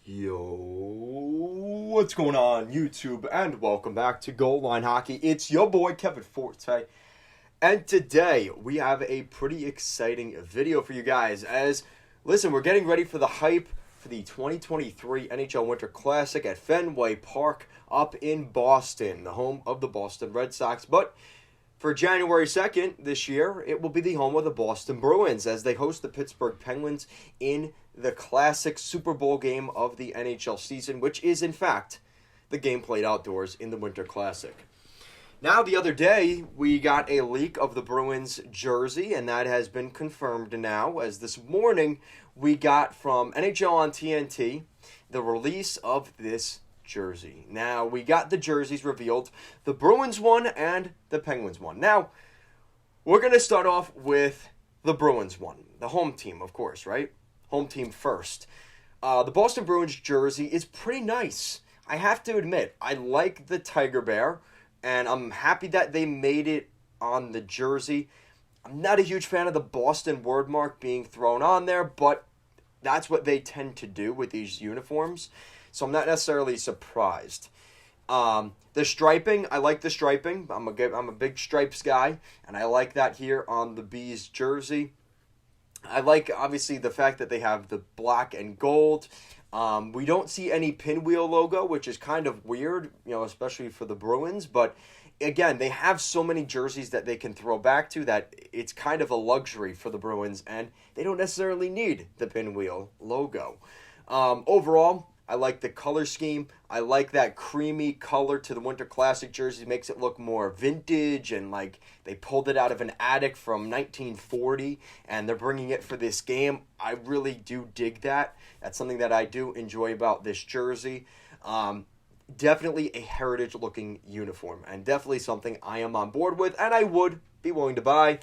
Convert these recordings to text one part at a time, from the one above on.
Yo, what's going on, YouTube? And welcome back to Goal Line Hockey. It's your boy Kevin Forte, and today we have a pretty exciting video for you guys. Listen, we're getting ready for the hype for the 2023 NHL Winter Classic at Fenway Park up in Boston, the home of the Boston Red Sox. But for January 2nd this year, it will be the home of the Boston Bruins as they host the Pittsburgh Penguins in the classic Super Bowl game of the NHL season, which is, in fact, the game played outdoors in the Winter Classic. Now, the other day, we got a leak of the Bruins jersey, and that has been confirmed now, as this morning we got from NHL on TNT the release of this jersey. Now, we got the jerseys revealed, the Bruins one and the Penguins one. Now, we're going to start off with the Bruins one, the home team, of course, right? Home team first. The Boston Bruins jersey is pretty nice. I have to admit, I like the Tiger Bear, and I'm happy that they made it on the jersey. I'm not a huge fan of the Boston wordmark being thrown on there, but that's what they tend to do with these uniforms, so I'm not necessarily surprised. The striping, I like the striping. I'm a big stripes guy, and I like that here on the Bees jersey. I like, obviously, the fact that they have the black and gold. We don't see any pinwheel logo, which is kind of weird, especially for the Bruins. But, again, they have so many jerseys that they can throw back to that it's kind of a luxury for the Bruins, and they don't necessarily need the pinwheel logo. Overall, I like the color scheme. I like that creamy color to the Winter Classic jersey. It makes it look more vintage and like they pulled it out of an attic from 1940 and they're bringing it for this game. I really do dig that. That's something that I do enjoy about this jersey. Definitely a heritage-looking uniform and definitely something I am on board with and I would be willing to buy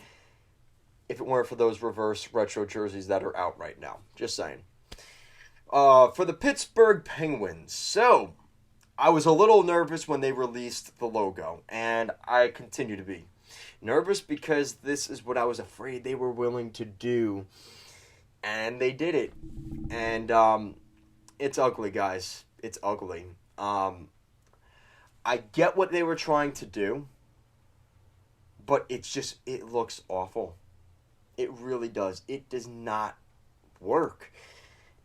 if it weren't for those reverse retro jerseys that are out right now. Just saying. For the Pittsburgh Penguins, so I was a little nervous when they released the logo, and I continue to be nervous because this is what I was afraid they were willing to do, and they did it, and it's ugly, guys. It's ugly. I get what they were trying to do, but it looks awful. It really does. It does not work.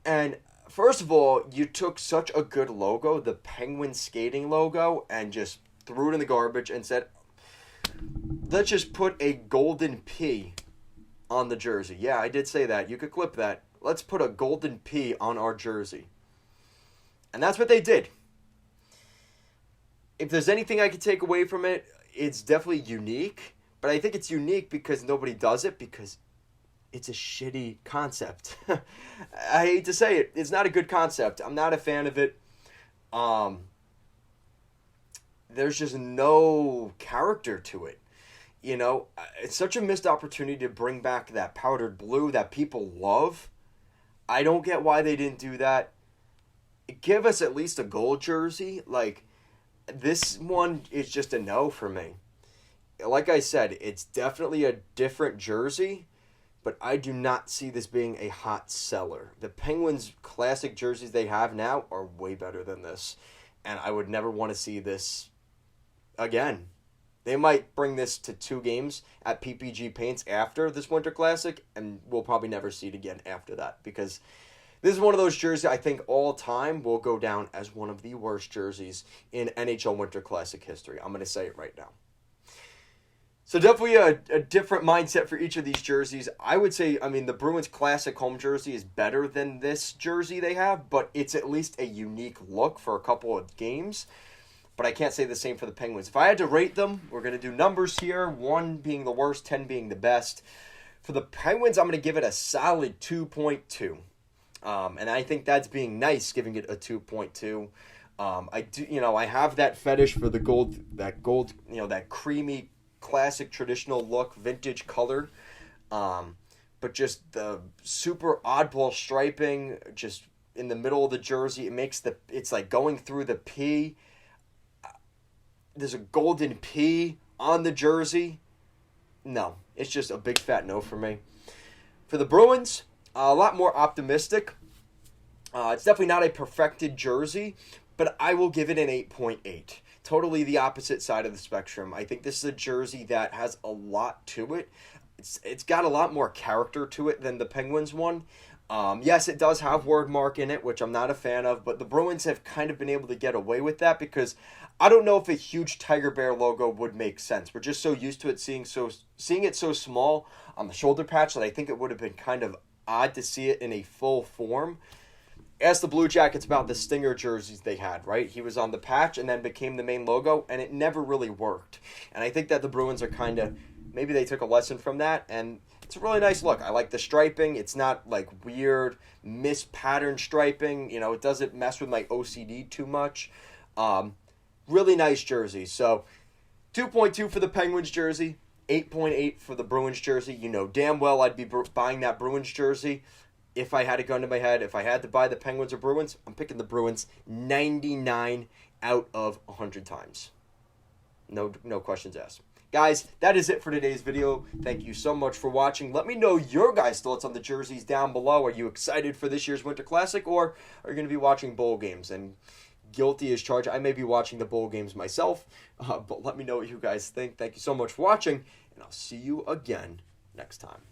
And first of all, you took such a good logo, the Penguin skating logo, and just threw it in the garbage and said, let's just put a golden P on the jersey. Yeah, I did say that. You could clip that. Let's put a golden P on our jersey. And that's what they did. If there's anything I could take away from it, it's definitely unique. But I think it's unique because nobody does it, because it's a shitty concept. I hate to say it. It's not a good concept. I'm not a fan of it. There's just no character to it. It's such a missed opportunity to bring back that powdered blue that people love. I don't get why they didn't do that. Give us at least a gold jersey. Like, this one is just a no for me. Like I said, it's definitely a different jersey, but I do not see this being a hot seller. The Penguins classic jerseys they have now are way better than this, and I would never want to see this again. They might bring this to 2 games at PPG Paints after this Winter Classic, and we'll probably never see it again after that, because this is one of those jerseys I think all time will go down as one of the worst jerseys in NHL Winter Classic history. I'm going to say it right now. So definitely a different mindset for each of these jerseys. I would say, the Bruins Classic home jersey is better than this jersey they have, but it's at least a unique look for a couple of games. But I can't say the same for the Penguins. If I had to rate them, we're going to do numbers here, 1 being the worst, 10 being the best. For the Penguins, I'm going to give it a solid 2.2. And I think that's being nice, giving it a 2.2. I have that fetish for the gold, that creamy, classic traditional look, vintage color, but just the super oddball striping just in the middle of the jersey, it's like going through the P. There's a golden P on the jersey. No, it's just a big fat no for me. For the Bruins, a lot more optimistic. It's definitely not a perfected jersey, but I will give it an 8.8. Totally the opposite side of the spectrum. I think this is a jersey that has a lot to it. It's got a lot more character to it than the Penguins one. Yes, it does have word mark in it, which I'm not a fan of, but the Bruins have kind of been able to get away with that because I don't know if a huge Tiger Bear logo would make sense. We're just so used to it seeing it so small on the shoulder patch that I think it would have been kind of odd to see it in a full form. Ask the Blue Jackets about the Stinger jerseys they had, right? He was on the patch and then became the main logo, and it never really worked. And I think that the Bruins are kind of, maybe they took a lesson from that, and it's a really nice look. I like the striping. It's not like weird mis-pattern striping. You know, it doesn't mess with my OCD too much. Really nice jersey. So 2.2 for the Penguins jersey, 8.8 for the Bruins jersey. You know damn well I'd be buying that Bruins jersey. If I had a gun to my head, if I had to buy the Penguins or Bruins, I'm picking the Bruins 99 out of 100 times. No questions asked. Guys, that is it for today's video. Thank you so much for watching. Let me know your guys' thoughts on the jerseys down below. Are you excited for this year's Winter Classic, or are you going to be watching bowl games? And guilty as charged, I may be watching the bowl games myself, but let me know what you guys think. Thank you so much for watching, and I'll see you again next time.